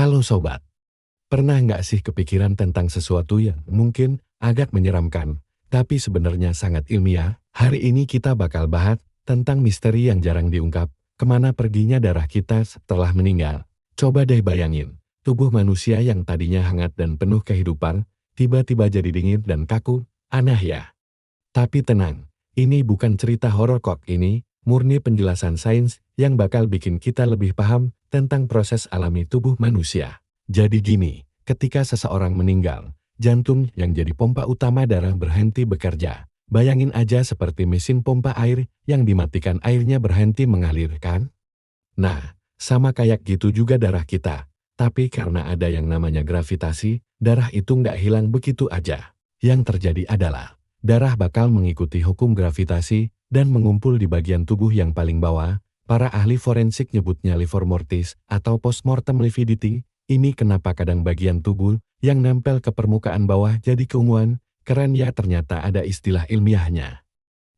Halo sobat, pernah nggak sih kepikiran tentang sesuatu yang mungkin agak menyeramkan, tapi sebenarnya sangat ilmiah? Hari ini kita bakal bahas tentang misteri yang jarang diungkap, kemana perginya darah kita setelah meninggal. Coba deh bayangin, tubuh manusia yang tadinya hangat dan penuh kehidupan, tiba-tiba jadi dingin dan kaku, aneh ya? Tapi tenang, ini bukan cerita horor kok, ini murni penjelasan sains yang bakal bikin kita lebih paham tentang proses alami tubuh manusia. Jadi gini, ketika seseorang meninggal, jantung yang jadi pompa utama darah berhenti bekerja. Bayangin aja seperti mesin pompa air yang dimatikan airnya berhenti mengalir kan? Nah, sama kayak gitu juga darah kita. Tapi karena ada yang namanya gravitasi, darah itu nggak hilang begitu aja. Yang terjadi adalah darah bakal mengikuti hukum gravitasi dan mengumpul di bagian tubuh yang paling bawah. Para ahli forensik nyebutnya livor mortis atau postmortem lividity. Ini kenapa kadang bagian tubuh yang nempel ke permukaan bawah jadi keunguan. Keren ya, ternyata ada istilah ilmiahnya.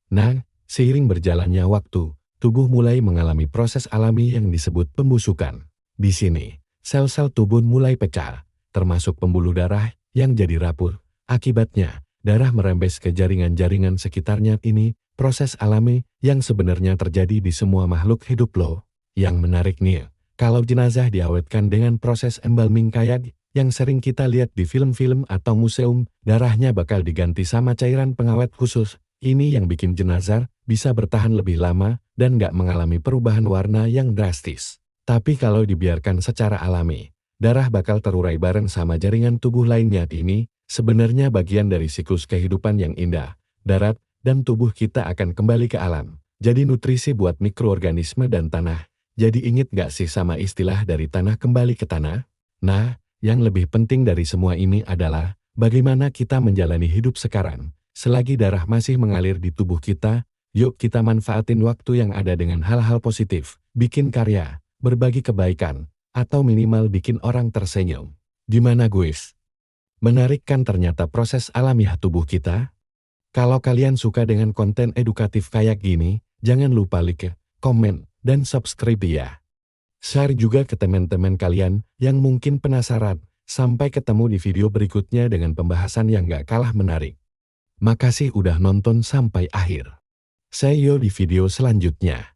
Nah, seiring berjalannya waktu, tubuh mulai mengalami proses alami yang disebut pembusukan. Di sini, sel-sel tubuh mulai pecah, termasuk pembuluh darah yang jadi rapuh. Akibatnya, darah merembes ke jaringan-jaringan sekitarnya. Ini proses alami yang sebenarnya terjadi di semua makhluk hidup loh. Yang menarik nih, kalau jenazah diawetkan dengan proses embalming kayak yang sering kita lihat di film-film atau museum, darahnya bakal diganti sama cairan pengawet khusus. Ini yang bikin jenazah bisa bertahan lebih lama dan nggak mengalami perubahan warna yang drastis. Tapi kalau dibiarkan secara alami, darah bakal terurai bareng sama jaringan tubuh lainnya. Ini sebenarnya bagian dari siklus kehidupan yang indah. Darat dan tubuh kita akan kembali ke alam. Jadi nutrisi buat mikroorganisme dan tanah. Jadi inget gak sih sama istilah dari tanah kembali ke tanah? Nah, yang lebih penting dari semua ini adalah bagaimana kita menjalani hidup sekarang. Selagi darah masih mengalir di tubuh kita, yuk kita manfaatin waktu yang ada dengan hal-hal positif, bikin karya, berbagi kebaikan, atau minimal bikin orang tersenyum. Gimana guys? Menarik kan ternyata proses alamiah tubuh kita? Kalau kalian suka dengan konten edukatif kayak gini, jangan lupa like, komen, dan subscribe ya. Share juga ke teman-teman kalian yang mungkin penasaran. Sampai ketemu di video berikutnya dengan pembahasan yang gak kalah menarik. Makasih udah nonton sampai akhir. See you di video selanjutnya.